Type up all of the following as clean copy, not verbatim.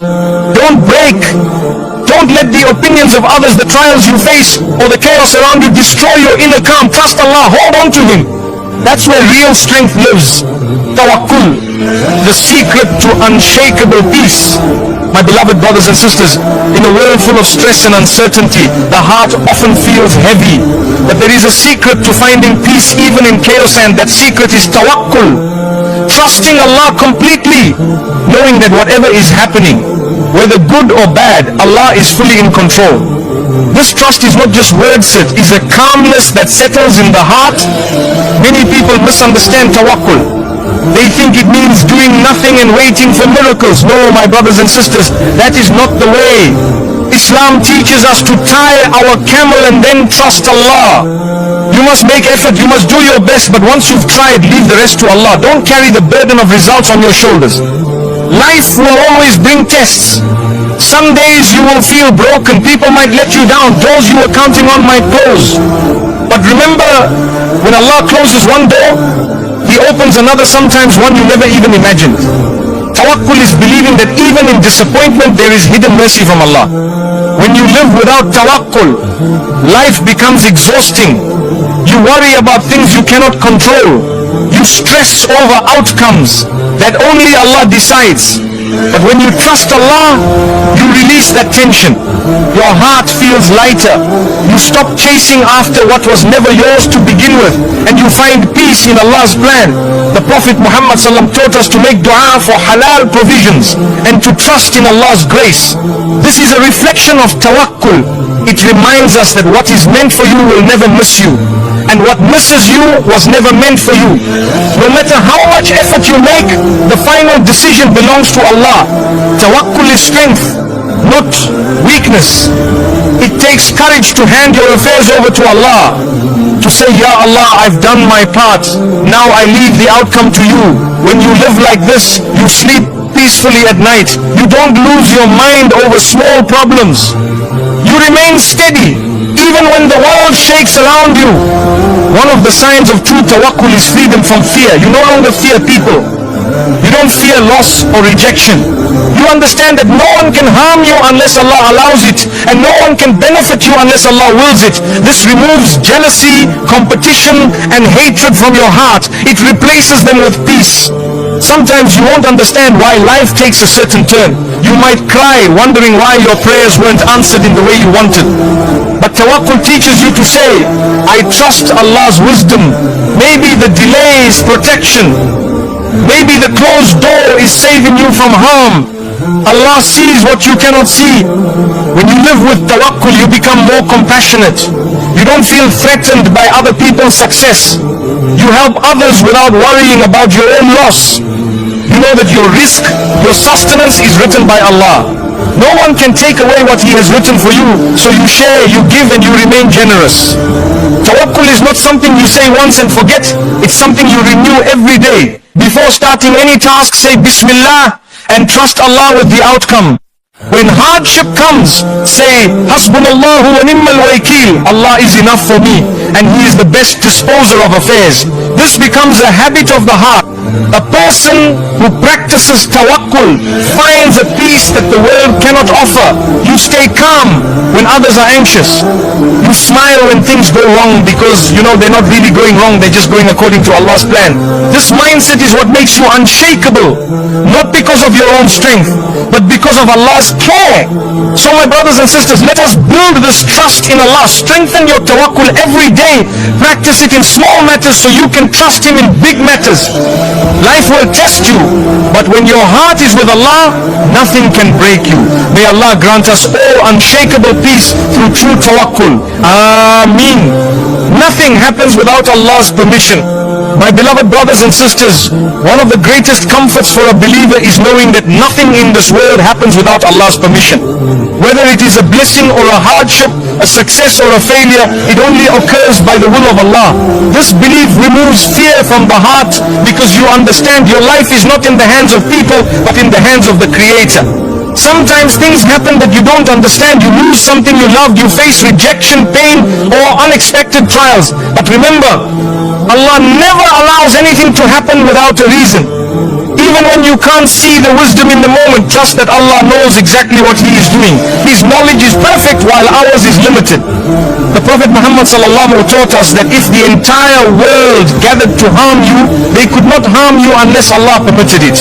Don't break. Don't let the opinions of others, the trials you face, or the chaos around you destroy your inner calm. Trust Allah. Hold on to Him. That's where real strength lives. Tawakkul, the secret to unshakable peace. My beloved brothers and sisters, in a world full of stress and uncertainty, the heart often feels heavy. But there is a secret to finding peace even in chaos, and that secret is tawakkul. Trusting Allah completely, knowing that whatever is happening, whether good or bad, Allah is fully in control. This trust is not just words, it is a calmness that settles in the heart. Many people misunderstand tawakkul. They think it means doing nothing and waiting for miracles. No, my brothers and sisters, that is not the way. Islam teaches us to tie our camel and then trust Allah. You must make effort, you must do your best, but once you've tried, leave the rest to Allah. Don't carry the burden of results on your shoulders. Life will always bring tests. Some days you will feel broken, people might let you down, doors you were counting on might close. But remember, when Allah closes one door, He opens another, sometimes one you never even imagined. Tawakkul is believing that even in disappointment there is hidden mercy from Allah. When you live without tawakkul, life becomes exhausting. You worry about things you cannot control. You stress over outcomes that only Allah decides. But when you trust Allah, you release that tension. Your heart feels lighter. You stop chasing after what was never yours to begin with, and you find peace in Allah's plan. The Prophet Muhammad ﷺ taught us to make dua for halal provisions and to trust in Allah's grace. This is a reflection of tawakkul. It reminds us that what is meant for you will never miss you, and what misses you was never meant for you. No matter how much effort you make, the final decision belongs to Allah. Tawakkul is strength, not weakness. It takes courage to hand your affairs over to Allah, to say, Ya Allah, I've done my part, now I leave the outcome to you. When you live like this, you sleep peacefully at night. You don't lose your mind over small problems. You remain steady even when the world shakes around you. One of the signs of true tawakkul is freedom from fear. You no longer fear people. You don't fear loss or rejection. You understand that no one can harm you unless Allah allows it, and no one can benefit you unless Allah wills it. This removes jealousy, competition, and hatred from your heart. It replaces them with peace. Sometimes you won't understand why life takes a certain turn. You might cry wondering why your prayers weren't answered in the way you wanted. But tawakkul teaches you to say, I trust Allah's wisdom. Maybe the delay is protection. Maybe the closed door is saving you from harm. Allah sees what you cannot see. When you live with tawakkul, you become more compassionate. You don't feel threatened by other people's success. You help others without worrying about your own loss. You know that your risk, your sustenance is written by Allah. No one can take away what He has written for you, so you share, you give, and you remain generous. Tawakkul is not something you say once and forget. It's something you renew every day. Before starting any task, say Bismillah and trust Allah with the outcome. When hardship comes, say Hasbunallahu wa ni'mal wakeel. Allah is enough for me, and He is the best disposer of affairs. This becomes a habit of the heart. A person who practices tawakkul finds a peace that the world cannot offer. You stay calm when others are anxious. You smile when things go wrong because you know they're not really going wrong, they're just going according to Allah's plan. This mindset is what makes you unshakable, not because of your own strength, but because of Allah's care. So my brothers and sisters, let us build this trust in Allah. Strengthen your tawakkul every day. Practice it in small matters so you can trust Him in big matters. Life will test you, but when your heart is with Allah, nothing can break you. May Allah grant us all unshakable peace through true tawakkul. Ameen. Nothing happens without Allah's permission. My beloved brothers and sisters, one of the greatest comforts for a believer is knowing that nothing in this world happens without Allah's permission. Whether it is a blessing or a hardship, a success or a failure, it only occurs by the will of Allah. This belief removes fear from the heart because you understand your life is not in the hands of people but in the hands of the Creator. Sometimes things happen that you don't understand. You lose something you loved, you face rejection, pain, or unexpected trials. But remember, Allah never allows anything to happen without a reason. Even when you can't see the wisdom in the moment, trust that Allah knows exactly what He is doing. His knowledge is perfect while ours is limited. The Prophet Muhammad sallallahu taught us that if the entire world gathered to harm you, they could not harm you unless Allah permitted it.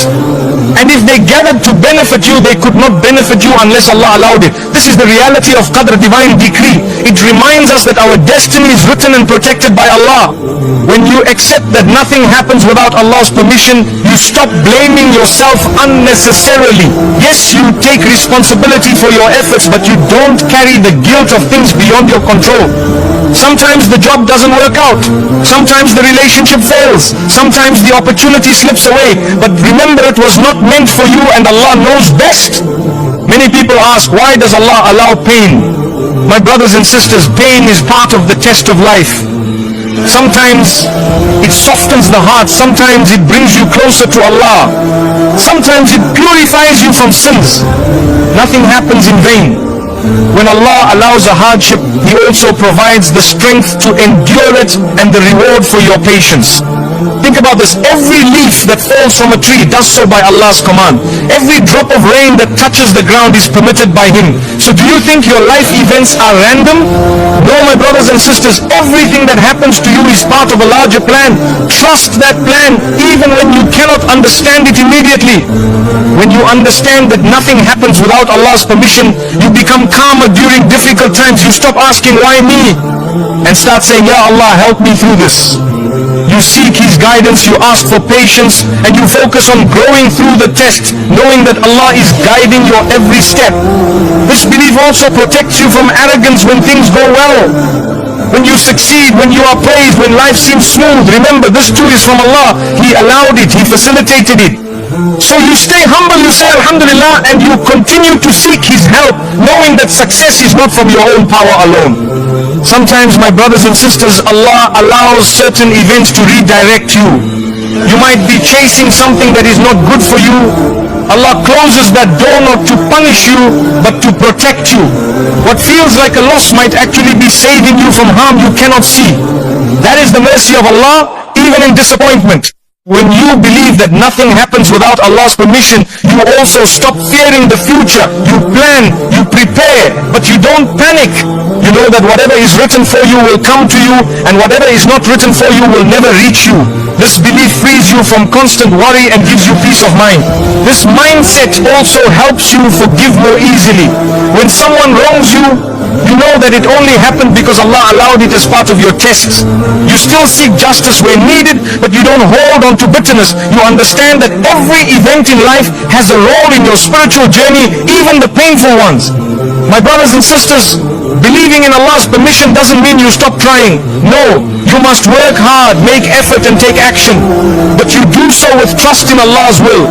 And if they gathered to benefit you, they could not benefit you unless Allah allowed it. This is the reality of Qadr, divine decree. It reminds us that our destiny is written and protected by Allah. When you accept that nothing happens without Allah's permission, you stop blaming yourself unnecessarily. Yes, you take responsibility for your efforts, but you don't carry the guilt of things beyond your control. Sometimes the job doesn't work out. Sometimes the relationship fails. Sometimes the opportunity slips away. But remember, it was not meant for you, and Allah knows best. Many people ask, why does Allah allow pain? My brothers and sisters, pain is part of the test of life. Sometimes it softens the heart. Sometimes it brings you closer to Allah. Sometimes it purifies you from sins. Nothing happens in vain. When Allah allows a hardship, He also provides the strength to endure it and the reward for your patience. Think about this. Every leaf that falls from a tree does so by Allah's command. Every drop of rain that touches the ground is permitted by Him. So do you think your life events are random? No, my brothers and sisters, everything that happens to you is part of a larger plan. Trust that plan even when you cannot understand it immediately. When you understand that nothing happens without Allah's permission, you become calmer during difficult times. You stop asking, why me? And start saying, Ya Allah, help me through this. You seek His guidance, you ask for patience, and you focus on growing through the test, knowing that Allah is guiding your every step. This belief also protects you from arrogance when things go well. When you succeed, when you are praised, when life seems smooth, remember, this too is from Allah. He allowed it, He facilitated it. So you stay humble, you say Alhamdulillah, and you continue to seek His help, knowing that success is not from your own power alone. Sometimes, my brothers and sisters, Allah allows certain events to redirect you. You might be chasing something that is not good for you. Allah closes that door not to punish you, but to protect you. What feels like a loss might actually be saving you from harm you cannot see. That is the mercy of Allah, even in disappointment. When you believe that nothing happens without Allah's permission, you also stop fearing the future. You plan, you prepare, but you don't panic. You know that whatever is written for you will come to you, and whatever is not written for you will never reach you. This belief frees you from constant worry and gives you peace of mind. This mindset also helps you forgive more easily. When someone wrongs you, you know that it only happened because Allah allowed it as part of your tests. You still seek justice where needed, but you don't hold on to bitterness. You understand that every event in life has a role in your spiritual journey, even the painful ones. My brothers and sisters, believing in Allah's permission doesn't mean you stop trying. No, you must work hard, make effort and take action. But you do so with trust in Allah's will.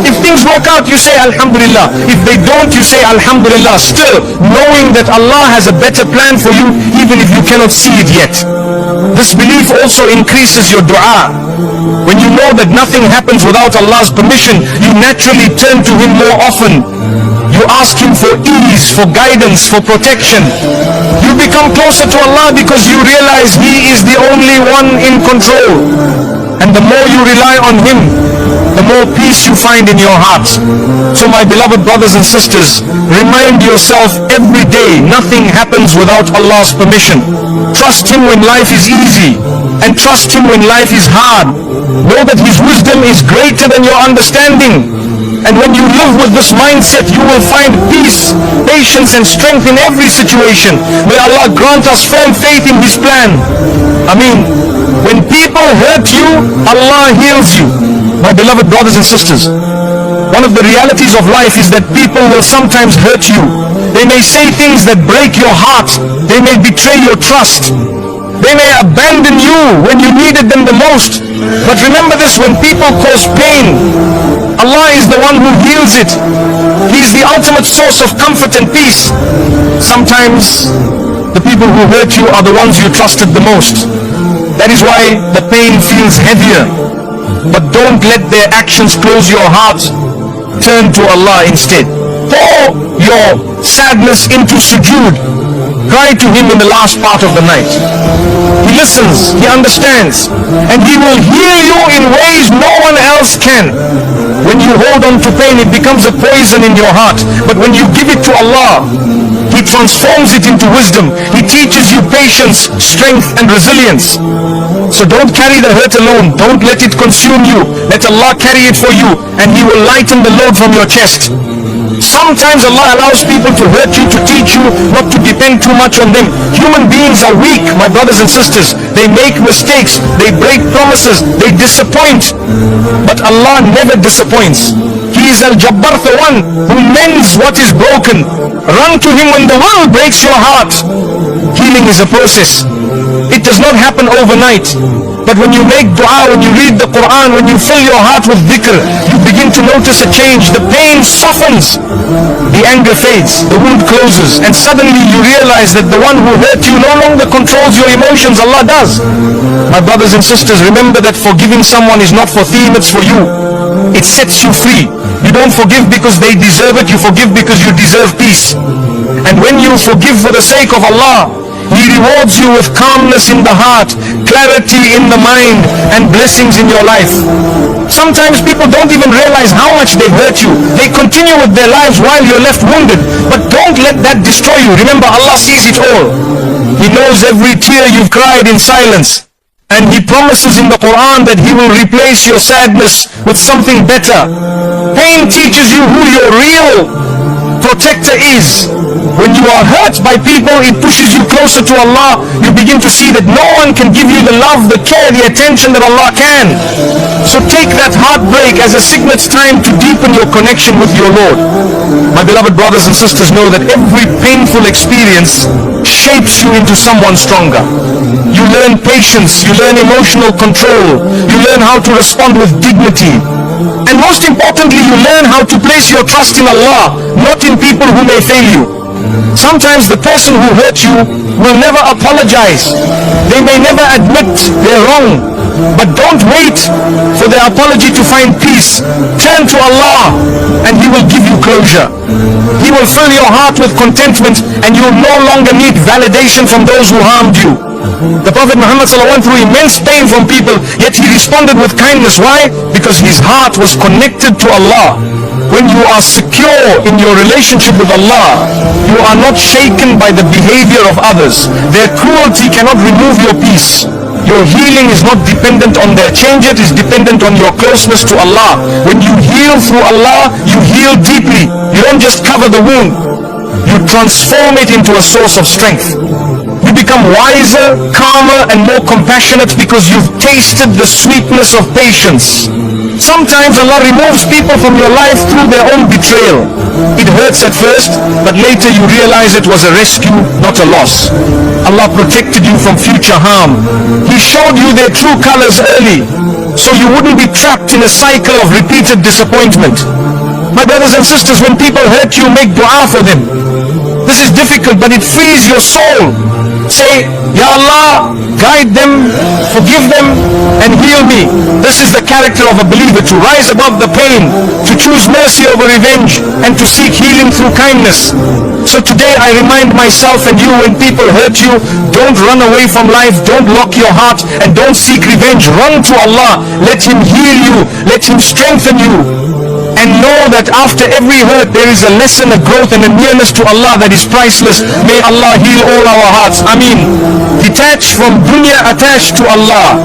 If things work out, you say Alhamdulillah. If they don't, you say Alhamdulillah. Still, knowing that Allah has a better plan for you, even if you cannot see it yet. This belief also increases your dua. When you know that nothing happens without Allah's permission, you naturally turn to Him more often. You ask Him for ease, for guidance, for protection. You become closer to Allah because you realize He is the only one in control. And the more you rely on Him, the more peace you find in your heart. So my beloved brothers and sisters, remind yourself every day, nothing happens without Allah's permission. Trust Him when life is easy, and trust Him when life is hard. Know that His wisdom is greater than your understanding. And when you live with this mindset, you will find peace, patience and strength in every situation. May Allah grant us firm faith in His plan. Ameen. When people hurt you, Allah heals you. My beloved brothers and sisters, one of the realities of life is that people will sometimes hurt you. They may say things that break your heart. They may betray your trust. They may abandon you when you needed them the most. But remember this, when people cause pain, Allah is the one who heals it. He is the ultimate source of comfort and peace. Sometimes the people who hurt you are the ones you trusted the most. That is why the pain feels heavier. But don't let their actions close your heart. Turn to Allah instead. Pour your sadness into sujood. Cry to him in the last part of the night. He listens, he understands, and he will heal you in ways no one else can. When you hold on to pain, it becomes a poison in your heart. But when you give it to Allah, He transforms it into wisdom. He teaches you patience, strength, and resilience. So don't carry the hurt alone. Don't let it consume you. Let Allah carry it for you, and He will lighten the load from your chest. Sometimes Allah allows people to hurt you to teach you not to depend too much on them. Human beings are weak, my brothers and sisters. They make mistakes, they break promises, they disappoint. But Allah never disappoints. He is Al-Jabbar, the one who mends what is broken. Run to Him when the world breaks your heart. Healing is a process. It does not happen overnight. But when you make dua, when you read the Quran, when you fill your heart with dhikr, you begin to notice a change. The pain softens, the anger fades, the wound closes, and suddenly you realize that the one who hurt you no longer controls your emotions. Allah does. My brothers and sisters, remember that forgiving someone is not for them, it's for you. It sets you free. You don't forgive because they deserve it, you forgive because you deserve peace. And when you forgive for the sake of Allah, He rewards you with calmness in the heart, clarity in the mind, and blessings in your life. Sometimes people don't even realize how much they've hurt you. They continue with their lives while you're left wounded. But don't let that destroy you. Remember, Allah sees it all. He knows every tear you've cried in silence. And He promises in the Quran that He will replace your sadness with something better. Pain teaches you who your real protector is. When you are hurt by people, it pushes you closer to Allah. You begin to see that no one can give you the love, the care, the attention that Allah can. So take that heartbreak as a signet time to deepen your connection with your Lord. My beloved brothers and sisters, know that every painful experience shapes you into someone stronger. You learn patience, you learn emotional control, you learn how to respond with dignity. And most importantly, you learn how to place your trust in Allah, not in people who may fail you. Sometimes the person who hurt you will never apologize. They may never admit they're wrong. But don't wait for their apology to find peace. Turn to Allah and He will give you closure. He will fill your heart with contentment, and you will no longer need validation from those who harmed you. The Prophet Muhammad went through immense pain from people, yet he responded with kindness. Why? Because his heart was connected to Allah. When you are secure in your relationship with Allah, you are not shaken by the behavior of others. Their cruelty cannot remove your peace. Your healing is not dependent on their change, it is dependent on your closeness to Allah. When you heal through Allah, you heal deeply. You don't just cover the wound, you transform it into a source of strength. You become wiser, calmer, and more compassionate because you've tasted the sweetness of patience. Sometimes Allah removes people from your life through their own betrayal. It hurts at first, but later you realize it was a rescue, not a loss. Allah protected you from future harm. He showed you their true colors early, so you wouldn't be trapped in a cycle of repeated disappointment. My brothers and sisters, when people hurt you, make dua for them. This is difficult, but it frees your soul. Say, Ya Allah, guide them, forgive them, and heal me. This is the character of a believer, to rise above the pain, to choose mercy over revenge, and to seek healing through kindness. So today I remind myself and you, when people hurt you, don't run away from life, don't lock your heart, and don't seek revenge. Run to Allah, let Him heal you, let Him strengthen you. And know that after every hurt there is a lesson, a growth, and a nearness to Allah that is priceless. May Allah heal all our hearts. Ameen. Detach from dunya, attached to Allah.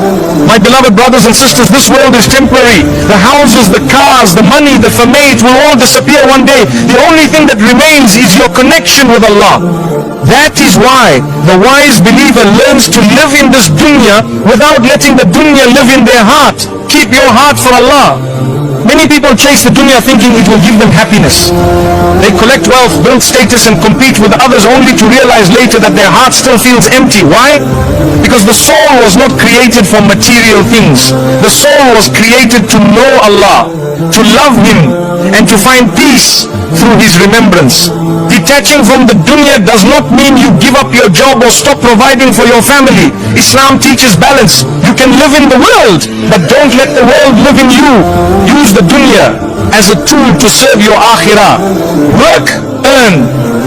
My beloved brothers and sisters, this world is temporary. The houses, the cars, the money, the famate will all disappear one day. The only thing that remains is your connection with Allah. That is why the wise believer learns to live in this dunya without letting the dunya live in their heart. Keep your heart for Allah. Many people chase the dunya thinking it will give them happiness. They collect wealth, build status, and compete with others only to realize later that their heart still feels empty. Why? Because the soul was not created for material things. The soul was created to know Allah, to love Him, and to find peace through His remembrance. Detaching from the dunya does not mean you give up your job or stop providing for your family. Islam teaches balance. You can live in the world, but don't let the world live in you. Use the dunya as a tool to serve your akhirah. Work earn.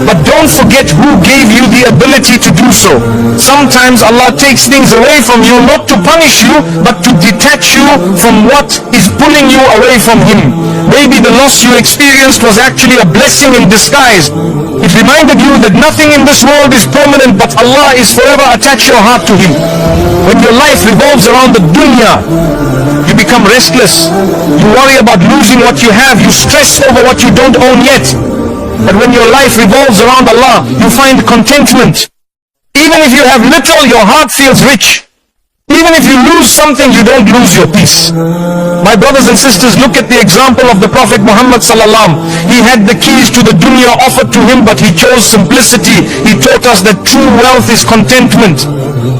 But don't forget who gave you the ability to do so. Sometimes Allah takes things away from you not to punish you, but to detach you from what is pulling you away from Him. Maybe the loss you experienced was actually a blessing in disguise. It reminded you that nothing in this world is permanent, but Allah is forever. Attach your heart to Him. When your life revolves around the dunya, you become restless. You worry about losing what you have. You stress over what you don't own yet. But when your life revolves around Allah, you find contentment. Even if you have little, your heart feels rich. Even if you lose something, you don't lose your peace. My brothers and sisters, look at the example of the Prophet Muhammad sallallahu. He had the keys to the dunya offered to him, but he chose simplicity. He taught us that true wealth is contentment.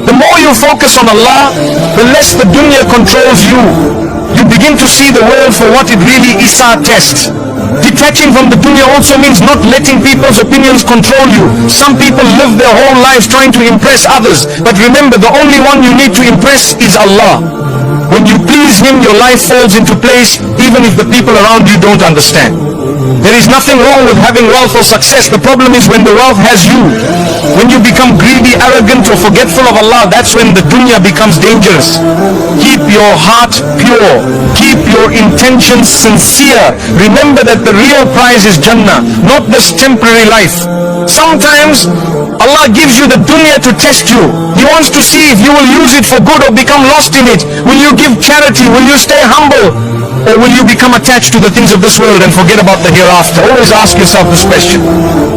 The more you focus on Allah, the less the dunya controls you. You begin to see the world for what it really is, a test. Detaching from the dunya also means not letting people's opinions control you. Some people live their whole lives trying to impress others. But remember, the only one you need to impress is Allah. When you please Him, your life falls into place, even if the people around you don't understand. There is nothing wrong with having wealth or success. The problem is when the wealth has you. When you become greedy, arrogant, or forgetful of Allah, that's when the dunya becomes dangerous. Keep your heart pure. Keep your intentions sincere. Remember that the real prize is Jannah, not this temporary life. Sometimes Allah gives you the dunya to test you. He wants to see if you will use it for good or become lost in it. Will you give charity? Will you stay humble? Or will you become attached to the things of this world and forget about the hereafter? Always ask yourself this question.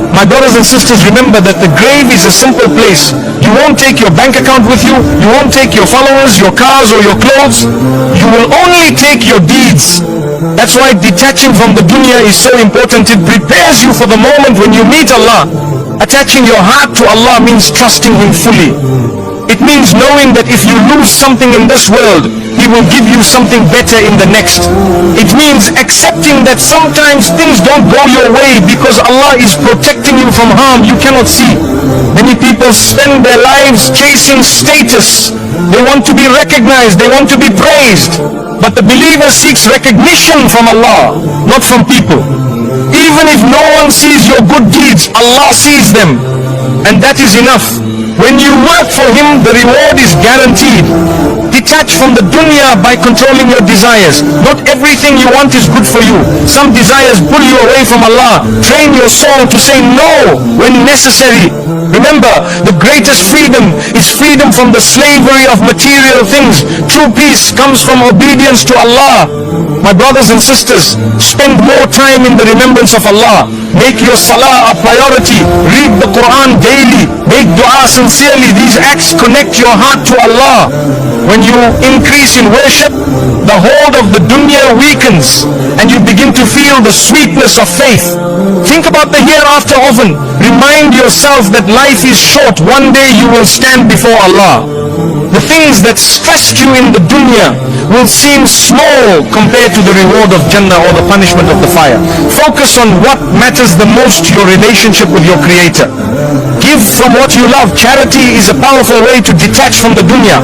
My brothers and sisters, remember that the grave is a simple place. You won't take your bank account with you. You won't take your followers, your cars, or your clothes. You will only take your deeds. That's why detaching from the dunya is so important. It prepares you for the moment when you meet Allah. Attaching your heart to Allah means trusting Him fully. It means knowing that if you lose something in this world, He will give you something better in the next. It means accepting that sometimes things don't go your way because Allah is protecting you from harm you cannot see. Many people spend their lives chasing status. They want to be recognized, they want to be praised. But the believer seeks recognition from Allah, not from people. Even if no one sees your good deeds, Allah sees them. And that is enough. When you work for Him, the reward is guaranteed. Detach from the dunya by controlling your desires. Not everything you want is good for you. Some desires pull you away from Allah. Train your soul to say no when necessary. Remember, the greatest freedom is freedom from the slavery of material things. True peace comes from obedience to Allah. My brothers and sisters, spend more time in the remembrance of Allah. Make your salah a priority. Read the Quran daily. Make dua sincerely. These acts connect your heart to Allah. When you increase in worship, the hold of the dunya weakens and you begin to feel the sweetness of faith. Think about the hereafter often. Remind yourself that life is short. One day you will stand before Allah. The things that stressed you in the dunya will seem small compared to the reward of Jannah or the punishment of the fire. Focus on what matters the most, your relationship with your Creator. Give from what you love. Charity is a powerful way to detach from the dunya.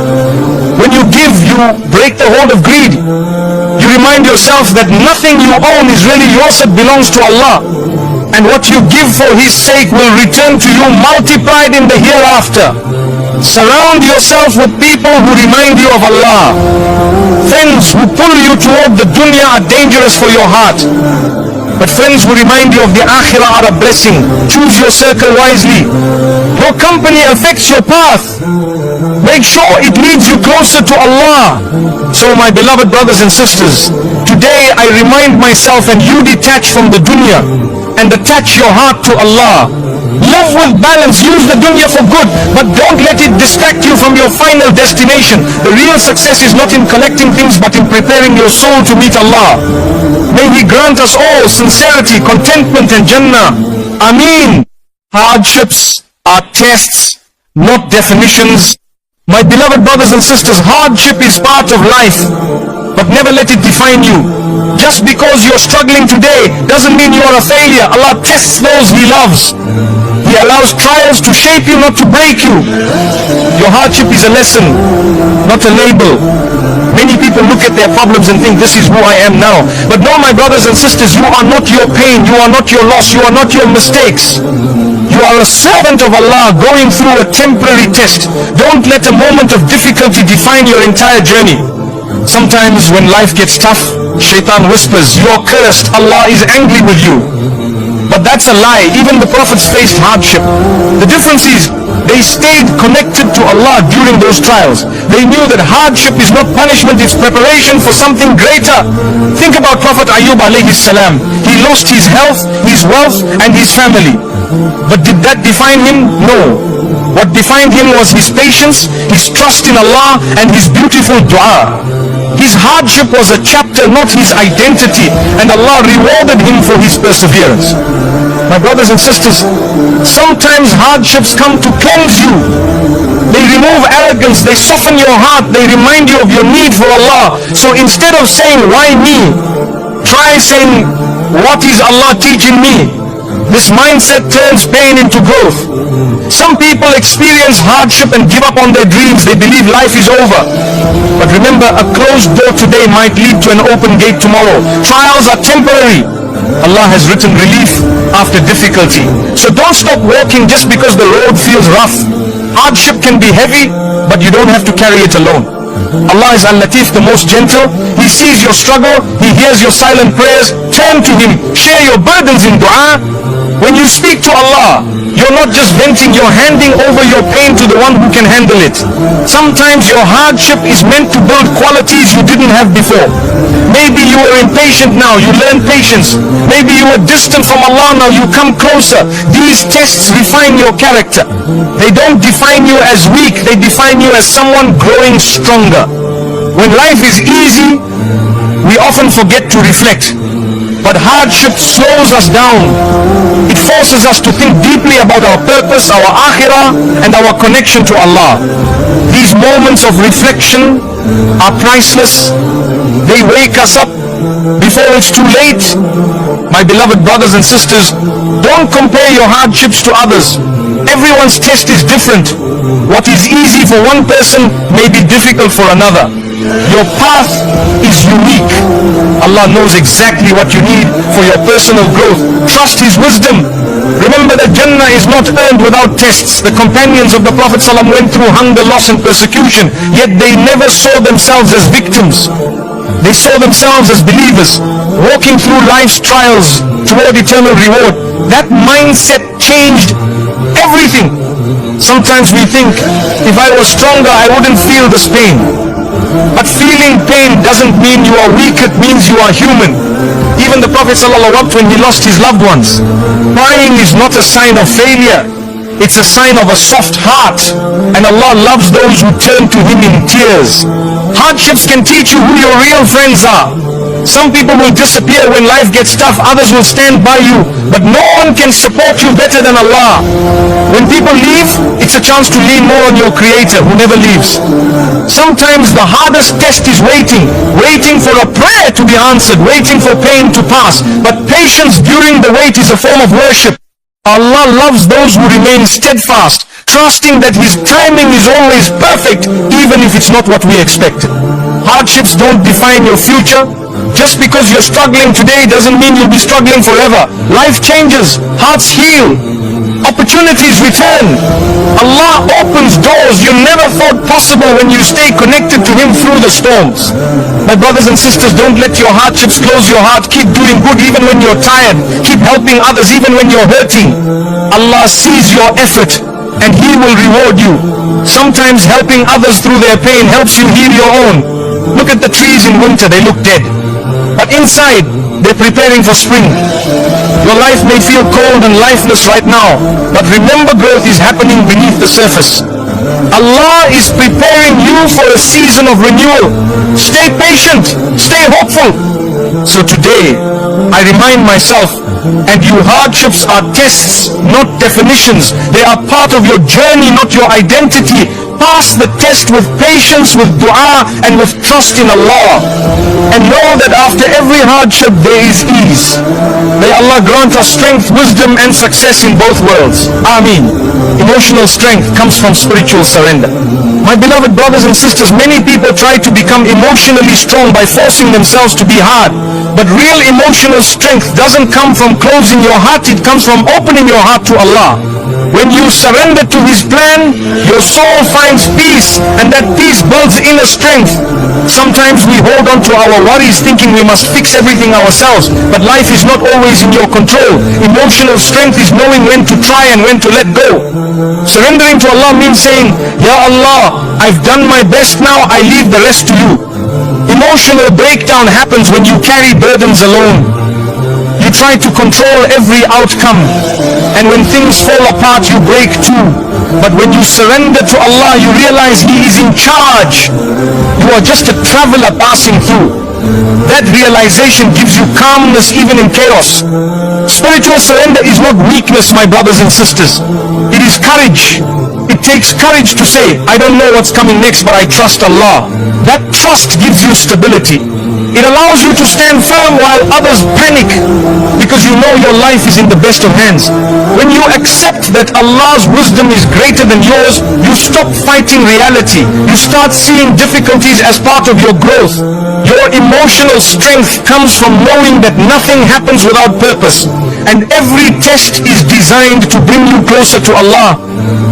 When you give, you break the hold of greed. You remind yourself that nothing you own is really yours, it belongs to Allah. And what you give for His sake will return to you multiplied in the hereafter. Surround yourself with people who remind you of Allah. Friends who pull you toward the dunya are dangerous for your heart. But friends who remind you of the akhirah are a blessing. Choose your circle wisely. Your company affects your path. Make sure it leads you closer to Allah. So my beloved brothers and sisters, today I remind myself and you detach from the dunya and attach your heart to Allah. Live with balance, use the dunya for good, but don't let it distract you from your final destination. The real success is not in collecting things, but in preparing your soul to meet Allah. May He grant us all sincerity, contentment and Jannah. Ameen. Hardships are tests, not definitions. My beloved brothers and sisters, hardship is part of life. But but never let it define you. Just because you're struggling today doesn't mean you are a failure. Allah tests those He loves. He allows trials to shape you, not to break you. Your hardship is a lesson, not a label. Many people look at their problems and think, this is who I am now. But no, my brothers and sisters, you are not your pain, you are not your loss, you are not your mistakes. You are a servant of Allah going through a temporary test. Don't let a moment of difficulty define your entire journey. Sometimes when life gets tough, Shaitan whispers, you're cursed, Allah is angry with you. But that's a lie. Even the prophets faced hardship. The difference is, they stayed connected to Allah during those trials. They knew that hardship is not punishment, it's preparation for something greater. Think about Prophet Ayub alayhi salam. He lost his health, his wealth, and his family. But did that define him? No. What defined him was his patience, his trust in Allah, and his beautiful dua. His hardship was a chapter, not his identity, and Allah rewarded him for his perseverance. My brothers and sisters, sometimes hardships come to cleanse you. They remove arrogance, they soften your heart, they remind you of your need for Allah. So instead of saying, why me? Try saying, what is Allah teaching me? This mindset turns pain into growth. Some people experience hardship and give up on their dreams. They believe life is over. But remember, a closed door today might lead to an open gate tomorrow. Trials are temporary. Allah has written relief after difficulty. So don't stop walking just because the road feels rough. Hardship can be heavy, but you don't have to carry it alone. Allah is Al-Latif, the most gentle. He sees your struggle, He hears your silent prayers. Turn to Him, share your burdens in dua. When you speak to Allah, you're not just venting, you're handing over your pain to the one who can handle it. Sometimes your hardship is meant to build qualities you didn't have before. Maybe you were impatient, now you learn patience. Maybe you were distant from Allah, now you come closer. These tests refine your character. They don't define you as weak, they define you as someone growing stronger. When life is easy, we often forget to reflect. But hardship slows us down. It forces us to think deeply about our purpose, our akhirah, and our connection to Allah. These moments of reflection are priceless. They wake us up before it's too late. My beloved brothers and sisters, don't compare your hardships to others. Everyone's test is different. What is easy for one person may be difficult for another. Your path is unique. Allah knows exactly what you need for your personal growth. Trust His wisdom. Remember that Jannah is not earned without tests. The companions of the Prophet ﷺ went through hunger, loss and persecution, yet they never saw themselves as victims. They saw themselves as believers, walking through life's trials toward eternal reward. That mindset changed everything. Sometimes we think, if I was stronger, I wouldn't feel this pain. But feeling pain doesn't mean you are weak, it means you are human. Even the Prophet ﷺ, when he lost his loved ones, crying is not a sign of failure. It's a sign of a soft heart. And Allah loves those who turn to Him in tears. Hardships can teach you who your real friends are. Some people will disappear when life gets tough, others will stand by you, but no one can support you better than Allah. When people leave, it's a chance to lean more on your Creator who never leaves. Sometimes the hardest test is waiting for a prayer to be answered, waiting for pain to pass. But patience during the wait is a form of worship. Allah loves those who remain steadfast, trusting that His timing is always perfect, even if it's not what we expect. Hardships don't define your future. Just because you're struggling today doesn't mean you'll be struggling forever. Life changes, hearts heal, opportunities return. Allah opens doors you never thought possible when you stay connected to Him through the storms. My brothers and sisters, don't let your hardships close your heart. Keep doing good even when you're tired. Keep helping others even when you're hurting. Allah sees your effort and He will reward you. Sometimes helping others through their pain helps you heal your own. Look at the trees in winter, they look dead. But inside, they're preparing for spring. Your life may feel cold and lifeless right now, but remember, growth is happening beneath the surface. Allah is preparing you for a season of renewal. Stay patient, stay hopeful. So today, I remind myself, and you, hardships are tests, not definitions. They are part of your journey, not your identity. pass the test with patience, with dua, and with trust in Allah. And know that after every hardship there is ease. May Allah grant us strength, wisdom, and success in both worlds. Ameen. Emotional strength comes from spiritual surrender. My beloved brothers and sisters, many people try to become emotionally strong by forcing themselves to be hard. But real emotional strength doesn't come from closing your heart, it comes from opening your heart to Allah. When you surrender to His plan, your soul finds peace, and that peace builds inner strength. Sometimes we hold on to our worries thinking we must fix everything ourselves, but life is not always in your control. Emotional strength is knowing when to try and when to let go. Surrendering to Allah means saying, Ya Allah, I've done my best now, I leave the rest to you. Emotional breakdown happens when you carry burdens alone. You try to control every outcome, and when things fall apart you break too. But when you surrender to Allah, you realize He is in charge. You are just a traveler passing through. That realization gives you calmness even in chaos. Spiritual surrender is not weakness, my brothers and sisters. It is courage. It takes courage to say, I don't know what's coming next, but I trust Allah. That trust gives you stability. It allows you to stand firm while others panic, because you know your life is in the best of hands. When you accept that Allah's wisdom is greater than yours, you stop fighting reality. You start seeing difficulties as part of your growth. Your emotional strength comes from knowing that nothing happens without purpose, and every test is designed to bring you closer to Allah.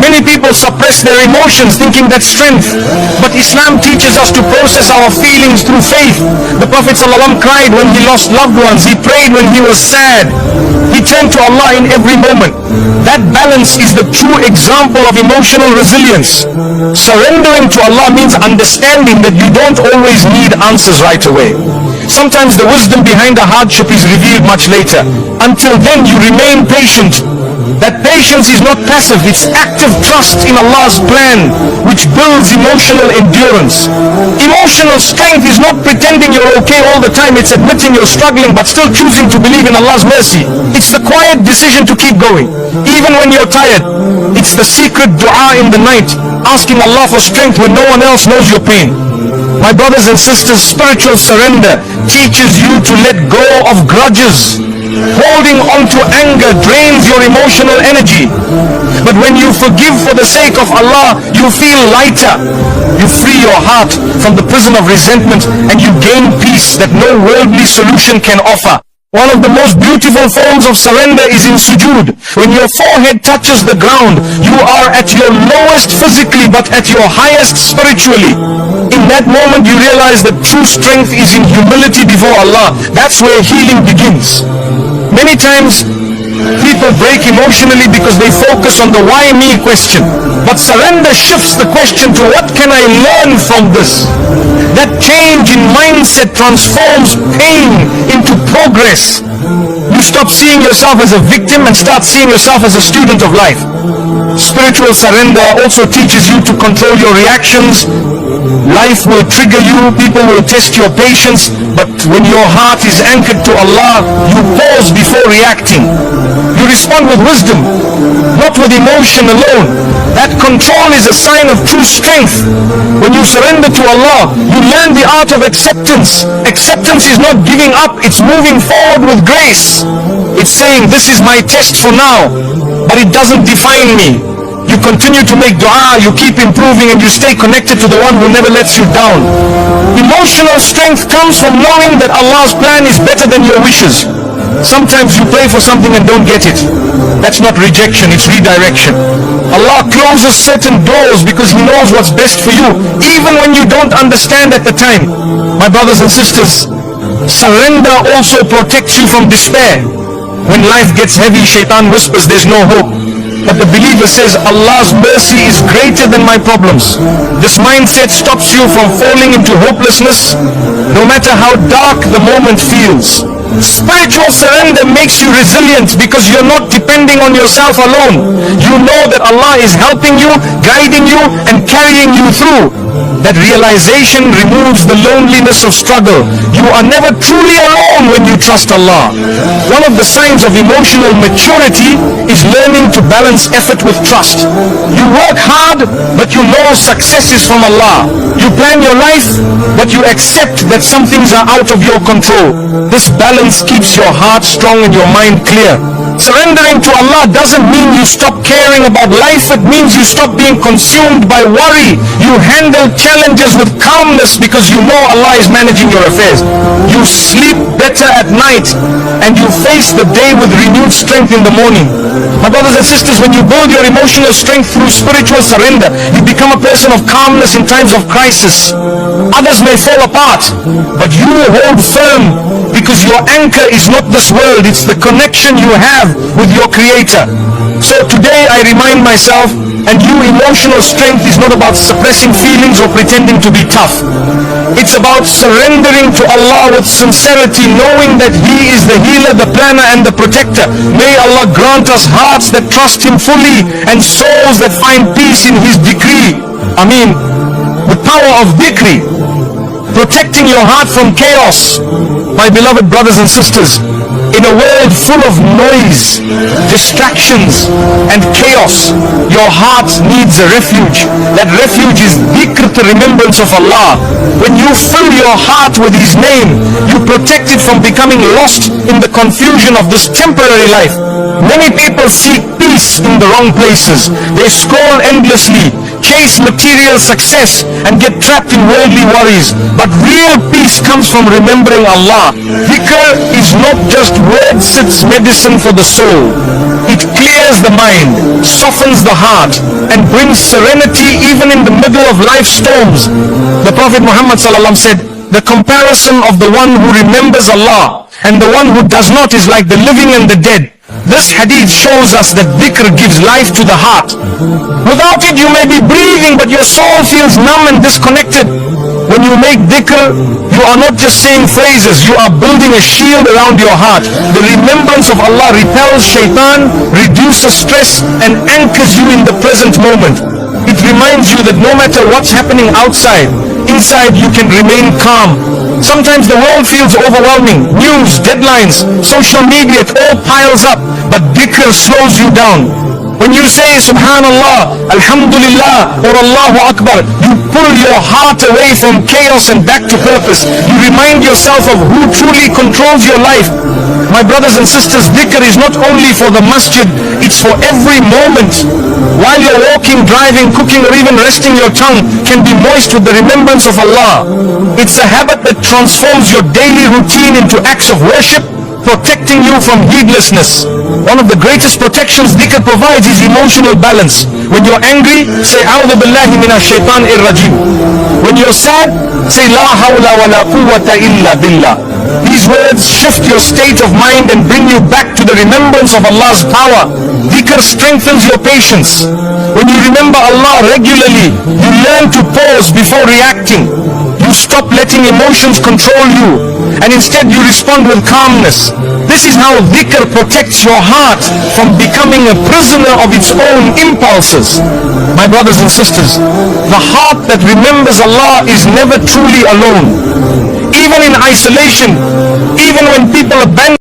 Many people suppress their emotions thinking that's strength, but Islam teaches us to process our feelings through faith. The Prophet ﷺ cried when he lost loved ones. He prayed when he was sad. He turned to Allah in every moment. That balance is the true example of emotional resilience. Surrendering to Allah means understanding that you don't always need answers right away. Sometimes the wisdom behind a hardship is revealed much later. Until then, you remain patient. That patience is not passive, it's active trust in Allah's plan, which builds emotional endurance. Emotional strength is not pretending you're okay all the time, it's admitting you're struggling but still choosing to believe in Allah's mercy. It's the quiet decision to keep going, even when you're tired. It's the secret dua in the night, asking Allah for strength when no one else knows your pain. My brothers and sisters, spiritual surrender teaches you to let go of grudges. Holding on to anger drains your emotional energy. But when you forgive for the sake of Allah, you feel lighter. You free your heart from the prison of resentment, and you gain peace that no worldly solution can offer. One of the most beautiful forms of surrender is in sujood. When your forehead touches the ground, you are at your lowest physically but at your highest spiritually. In that moment you realize that true strength is in humility before Allah. That's where healing begins. Many times people break emotionally because they focus on the why me question. But surrender shifts the question to what can I learn from this? That change in mindset transforms pain into progress. You stop seeing yourself as a victim and start seeing yourself as a student of life. Spiritual surrender also teaches you to control your reactions. Life will trigger you, people will test your patience, but when your heart is anchored to Allah, you pause before reacting. You respond with wisdom, not with emotion alone. That control is a sign of true strength. When you surrender to Allah, you learn the art of acceptance. Acceptance is not giving up, it's moving forward with grace. It's saying, this is my test for now, but it doesn't define me. You continue to make dua, you keep improving, and you stay connected to the one who never lets you down. Emotional strength comes from knowing that Allah's plan is better than your wishes. Sometimes you pray for something and don't get it. That's not rejection, it's redirection. Allah closes certain doors because He knows what's best for you, even when you don't understand at the time. My brothers and sisters, surrender also protects you from despair. When life gets heavy, shaitan whispers there's no hope. But the believer says, Allah's mercy is greater than my problems. This mindset stops you from falling into hopelessness, no matter how dark the moment feels. Spiritual surrender makes you resilient because you're not depending on yourself alone. you know that Allah is helping you, guiding you, and carrying you through. That realization removes the loneliness of struggle. You are never truly alone when you trust Allah. One of the signs of emotional maturity is learning to balance effort with trust. You work hard, but you know success is from Allah. You plan your life, but you accept that some things are out of your control. This balance keeps your heart strong and your mind clear. Surrendering to Allah doesn't mean you stop caring about life. It means you stop being consumed by worry. You handle challenges with calmness because you know Allah is managing your affairs. You sleep better at night and you face the day with renewed strength in the morning. My brothers and sisters, when you build your emotional strength through spiritual surrender, you become a person of calmness in times of crisis. Others may fall apart, but you hold firm because your anchor is not this world, it's the connection you have with your Creator. So today I remind myself and you, emotional strength is not about suppressing feelings or pretending to be tough. It's about surrendering to Allah with sincerity, knowing that He is the healer, the planner and the protector. May Allah grant us hearts that trust Him fully and souls that find peace in His decree. Ameen. The power of dhikri, protecting your heart from chaos. My beloved brothers and sisters, in a world full of noise, distractions and chaos, your heart needs a refuge. That refuge is dhikr, the remembrance of Allah. When you fill your heart with His name, you protect it from becoming lost in the confusion of this temporary life. Many people seek peace in the wrong places. They scroll endlessly, chase material success and get trapped in worldly worries. But real peace comes from remembering Allah. Dhikr is not just words, it's medicine for the soul. It clears the mind, softens the heart and brings serenity even in the middle of life's storms. The Prophet Muhammad ﷺ said, the comparison of the one who remembers Allah and the one who does not is like the living and the dead. This hadith shows us that dhikr gives life to the heart. Without it you may be breathing but your soul feels numb and disconnected. When you make dhikr, you are not just saying phrases, you are building a shield around your heart. The remembrance of Allah repels shaitan, reduces stress and anchors you in the present moment. It reminds you that no matter what's happening outside, inside you can remain calm. Sometimes the world feels overwhelming. News, deadlines, social media, it all piles up. But dhikr slows you down. When you say Subhanallah, Alhamdulillah or Allahu Akbar, you pull your heart away from chaos and back to purpose. You remind yourself of who truly controls your life. My brothers and sisters, dhikr is not only for the masjid, it's for every moment. While you're walking, driving, cooking or even resting, your tongue can be moist with the remembrance of Allah. It's a habit that transforms your daily routine into acts of worship, protecting you from heedlessness. One of the greatest protections dhikr provides is emotional balance. When you're angry, say A'udhu billahi minash shaitanir rajim. When you're sad, say La hawla wa la quwwata illa billah. These words shift your state of mind and bring you back to the remembrance of Allah's power. Dhikr strengthens your patience. When you remember Allah regularly, you learn to pause before reacting. You stop letting emotions control you and instead you respond with calmness. This is how dhikr protects your heart from becoming a prisoner of its own impulses. My brothers and sisters, the heart that remembers Allah is never truly alone. Even in isolation, even when people abandon